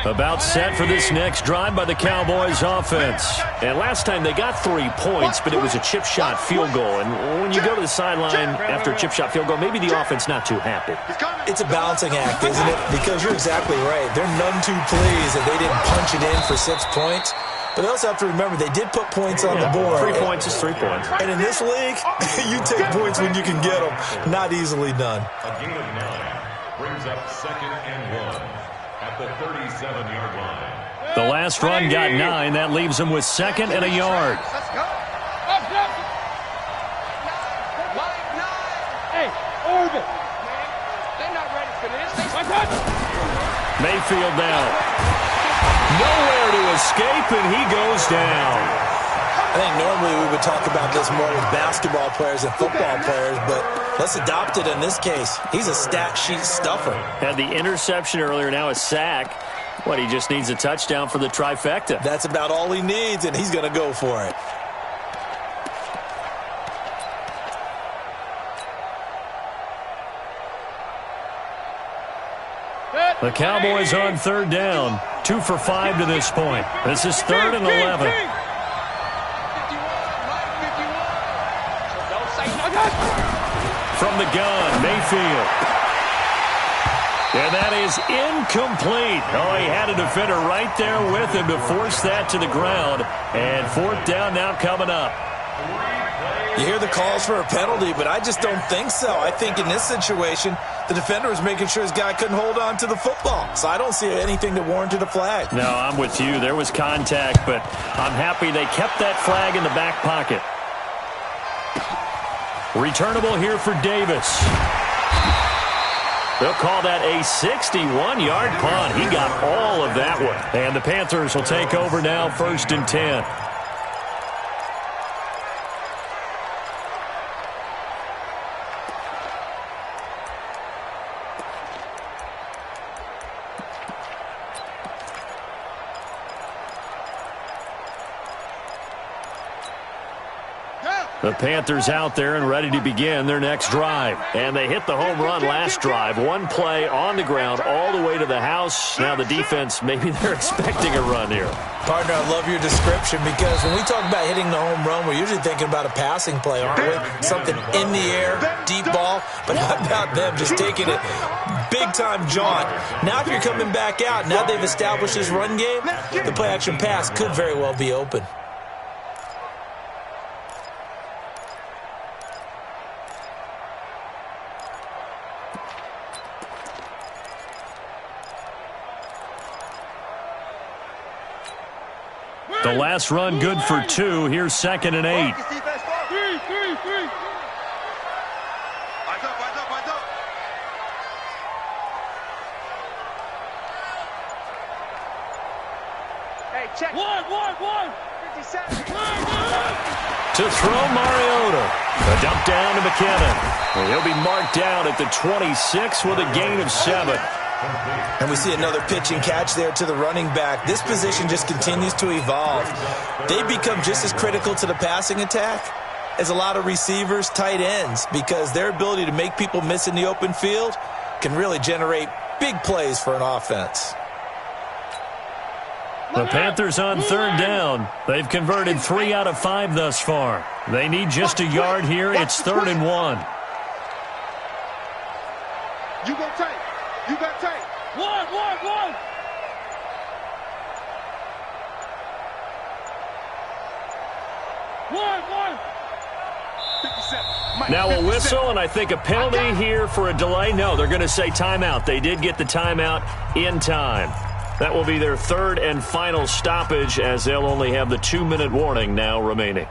About set for this next drive by the Cowboys offense. And last time they got 3 points, but it was a chip shot field goal. And when you go to the sideline after a chip shot field goal, maybe the offense not too happy. It's a balancing act, isn't it? Because you're exactly right. They're none too pleased that they didn't punch it in for 6 points. But they also have to remember they did put points on the board. 3 points is 3 points. And in this league, you take points when you can get them. Not easily done. A gain of 9 brings up 2nd and 1. At the 37-yard line. The last run got 9. That leaves them with 2nd and a yard. Let's go. Hey, Orbit. They're not ready for this. Mayfield down. Nowhere to escape, and he goes down. I think normally we would talk about this more with basketball players and football players, but let's adopt it in this case. He's a stat sheet stuffer. Had the interception earlier, now a sack. What, he just needs a touchdown for the trifecta. That's about all he needs, and he's going to go for it. The Cowboys on 3rd down. 2 for 5 to this point. This is 3rd and 11. From the gun, Mayfield. And that is incomplete. Oh, he had a defender right there with him to force that to the ground. And 4th down now coming up. You hear the calls for a penalty, but I just don't think so. I think in this situation, the defender was making sure his guy couldn't hold on to the football. So I don't see anything that warranted a flag. No, I'm with you. There was contact, but I'm happy they kept that flag in the back pocket. Returnable here for Davis. They'll call that a 61-yard punt. He got all of that one. And the Panthers will take over now, 1st and 10. The Panthers out there and ready to begin their next drive. And they hit the home run last drive. One play on the ground all the way to the house. Now the defense, maybe they're expecting a run here. Partner, I love your description because when we talk about hitting the home run, we're usually thinking about a passing play, aren't we? Something in the air, deep ball. But how about them just taking it big-time jaunt? Now if you're coming back out, now they've established this run game, the play-action pass could very well be open. The last run good for 2. Here's 2nd and 8. Three. Eyes up, eyes up, eyes up. Hey, check. One. 57. To throw Mariota. A dump down to McKinnon. And he'll be marked down at the 26 with a gain of 7. And we see another pitch and catch there to the running back. This position just continues to evolve. They become just as critical to the passing attack as a lot of receivers, tight ends, because their ability to make people miss in the open field can really generate big plays for an offense. The Panthers on third down. They've converted 3 out of 5 thus far. They need just a yard here. It's 3rd and 1. You go tight. You got tight. One. Now a whistle, and I think a penalty here for a delay. No, they're going to say timeout. They did get the timeout in time. That will be their 3rd and final stoppage, as they'll only have the 2-minute warning now remaining.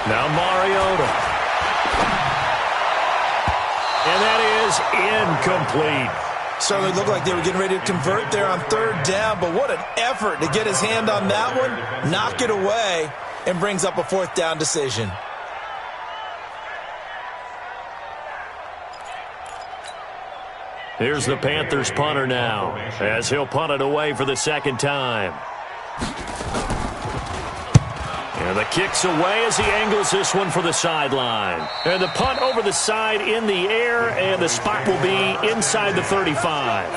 Now Mariota. And that is incomplete. Certainly looked like they were getting ready to convert there on 3rd down, but what an effort to get his hand on that one, knock it away, and brings up a 4th down decision. Here's the Panthers punter now, as he'll punt it away for the 2nd time. And the kick's away as he angles this one for the sideline. And the punt over the side in the air, and the spot will be inside the 35.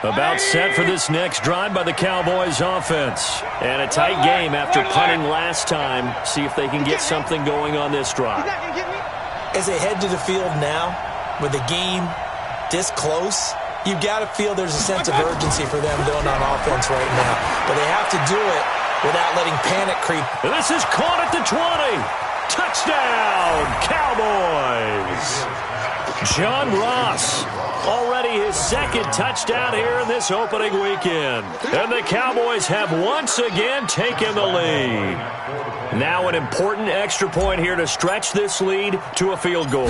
About set for this next drive by the Cowboys offense. And a tight game after punting last time. See if they can get something going on this drive. As they head to the field now, with the game this close, you've got to feel there's a sense of urgency for them going on offense right now. But they have to do it without letting panic creep. And this is caught at the 20. Touchdown, Cowboys. John Ross. Already his 2nd touchdown here in this opening weekend. And the Cowboys have once again taken the lead. Now an important extra point here to stretch this lead to a field goal.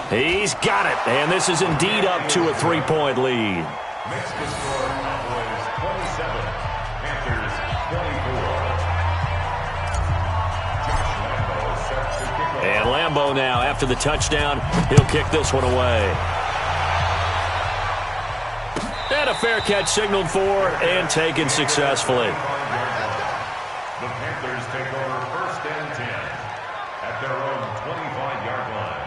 He's got it, and this is indeed up to a 3-point lead. Makes the score Cowboys 27, Panthers 24. And Lambeau now, after the touchdown, he'll kick this one away. And a fair catch signaled for and taken successfully. The Panthers take over 1st and 10 at their own 25-yard line.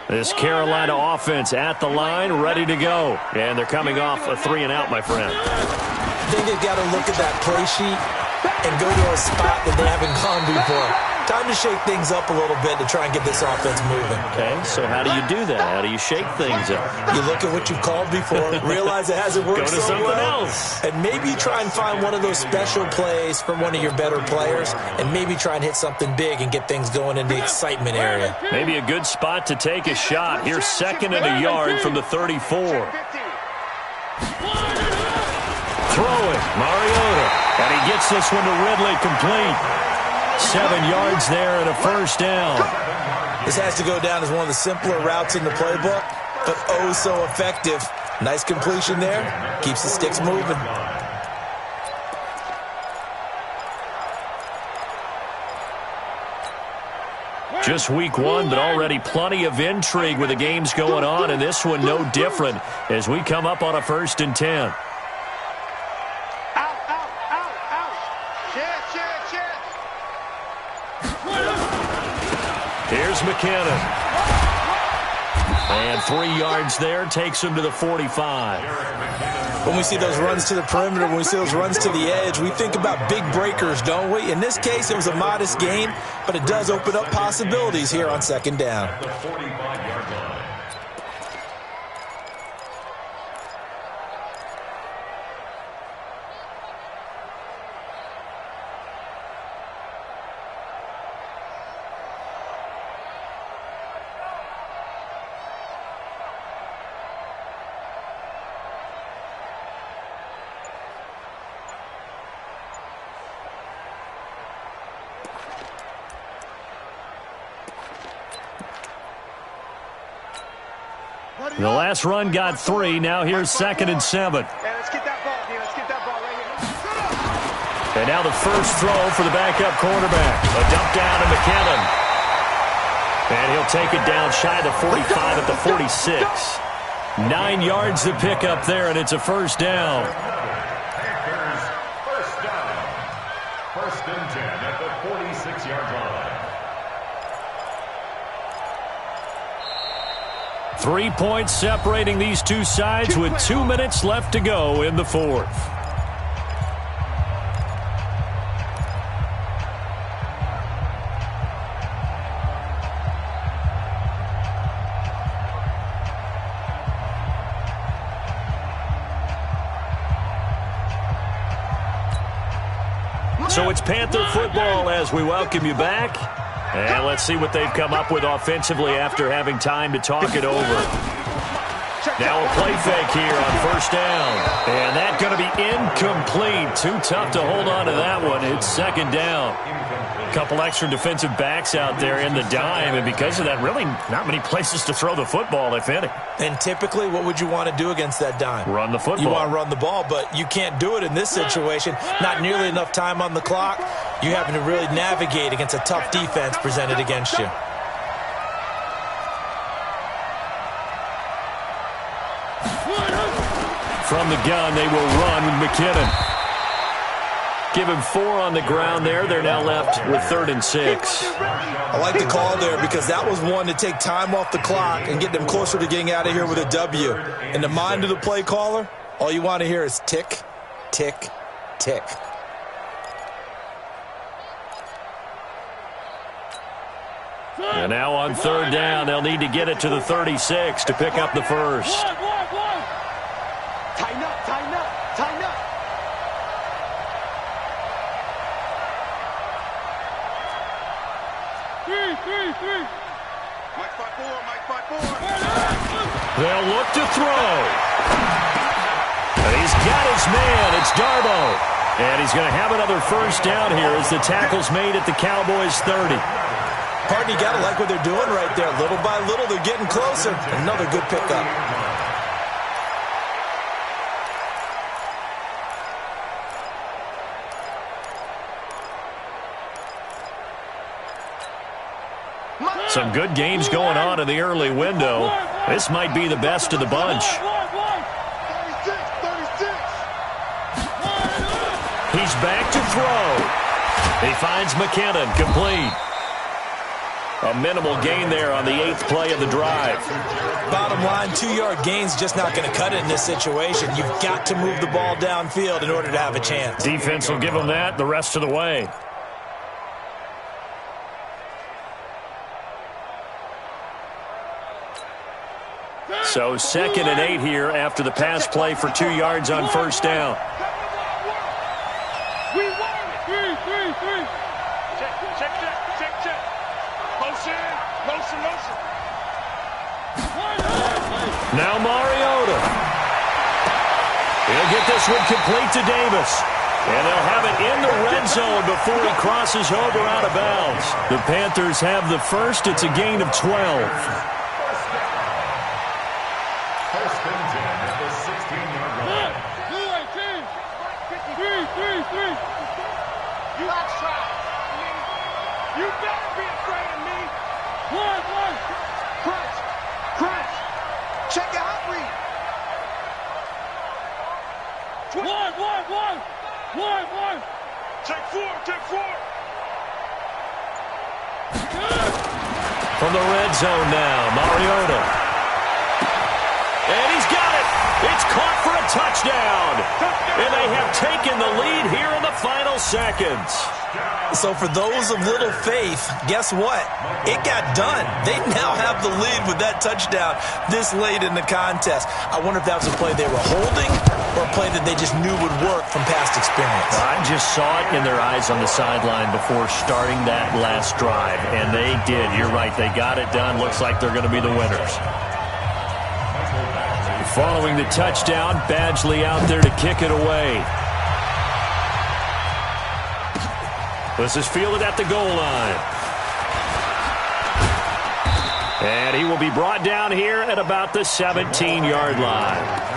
This Carolina offense at the line, ready to go. And they're coming off a 3-and-out, my friend. I think they've got to look at that play sheet and go to a spot that they haven't gone before. Time to shake things up a little bit to try and get this offense moving. Okay, so how do you do that? How do you shake things up? You look at what you've called before, realize it hasn't worked Go to so something well, else. and maybe try and find one of those special plays from one of your better players, and maybe try and hit something big and get things going in the excitement area. Maybe a good spot to take a shot. Here's 2nd and a yard from the 34. Throwing, Mariota. And he gets this one to Ridley complete. 7 yards there and a 1st down. This has to go down as one of the simpler routes in the playbook, but oh so effective. Nice completion there. Keeps the sticks moving. Just week 1, but already plenty of intrigue with the games going on, and this one no different as we come up on a 1st and 10. Here's McKinnon. And 3 yards there takes him to the 45. When we see those runs to the perimeter, when we see those runs to the edge, we think about big breakers, don't we? In this case, it was a modest gain, but it does open up possibilities here on 2nd down. The 45-yard line. The last run got 3. Now here's 2nd and 7. Hey, let's get that ball, D. Let's get that ball right here. And now the first throw for the backup quarterback. A dump down to McKinnon. And he'll take it down shy of the 45 at the 46. 9 yards to pick up there, and it's a first down. Panthers first down. 1st and 10 at the 46-yard line. 3 points separating these two sides with 2 minutes left to go in the 4th. So it's Panther football as we welcome you back. And let's see what they've come up with offensively after having time to talk it over. Now a play fake here on first down. And that's going to be incomplete. Too tough to hold on to that one. It's 2nd down. A couple extra defensive backs out there in the dime. And because of that, really not many places to throw the football, if any. And typically, what would you want to do against that dime? Run the football. You want to run the ball, but you can't do it in this situation. Not nearly enough time on the clock. You having to really navigate against a tough defense presented against you. From the gun, they will run with McKinnon. Give him 4 on the ground there. They're now left with 3rd and 6. I like the call there because that was one to take time off the clock and get them closer to getting out of here with a W. In the mind of the play caller, all you want to hear is tick, tick, tick. And now on 3rd down, they'll need to get it to the 36 to pick up the first. Tighten up, tighten up, tighten up. Three. Mike 5-4, Mike 5-4. They'll look to throw. And he's got his man. It's Darbo. And he's going to have another first down here as the tackle's made at the Cowboys 30. Partner, you got to like what they're doing right there. Little by little, they're getting closer. Another good pickup. Some good games going on in the early window. This might be the best of the bunch. 36. He's back to throw. He finds McKinnon, complete. A minimal gain there on the 8th play of the drive. Bottom line, 2-yard gain's just not going to cut it in this situation. You've got to move the ball downfield in order to have a chance. Defense will give them that the rest of the way. So 2nd and 8 here after the pass play for 2 yards on first down. We won it. Three. Check. Motion. Now Mariota. He'll get this one complete to Davis. And they'll have it in the red zone before he crosses over out of bounds. The Panthers have the first. It's a gain of 12. You better be afraid of me. One. Crunch. Check your hot read. One. Check four. From the red zone now, Mariota. And he's got it. It's caught for a touchdown. And they have taken the lead here in the final seconds. So for those of little faith, guess what? It got done. They now have the lead with that touchdown this late in the contest. I wonder if that was a play they were holding or a play that they just knew would work from past experience. I just saw it in their eyes on the sideline before starting that last drive, and they did. You're right. They got it done. Looks like they're going to be the winners. Following the touchdown, Badgley out there to kick it away. This is fielded at the goal line. And he will be brought down here at about the 17-yard line.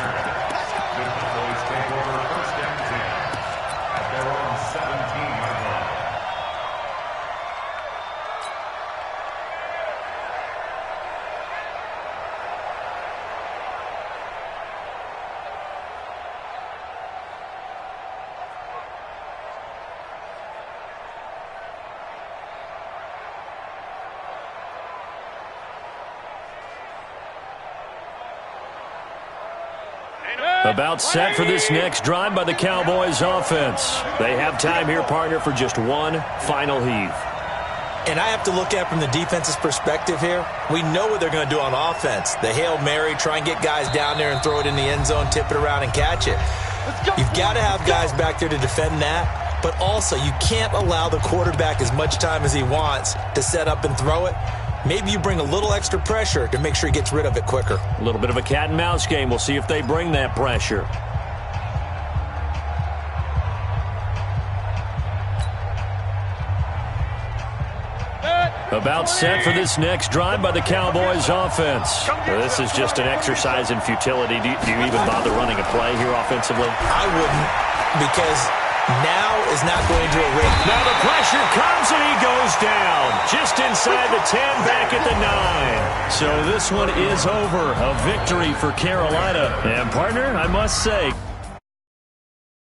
About set for this next drive by the Cowboys offense. They have time here, partner, for just one final heave. And I have to look at it from the defense's perspective here. We know what they're going to do on offense. The Hail Mary, try and get guys down there and throw it in the end zone, tip it around and catch it. You've got to have guys back there to defend that, but also you can't allow the quarterback as much time as he wants to set up and throw it. Maybe you bring a little extra pressure to make sure he gets rid of it quicker. A little bit of a cat and mouse game. We'll see if they bring that pressure. About set for this next drive by the Cowboys offense. This is just an exercise in futility. Do you even bother running a play here offensively? I wouldn't, because now is not going to erase. Now the pressure comes and he goes down. Just inside the 10, back at the 9. So this one is over. A victory for Carolina. And partner, I must say,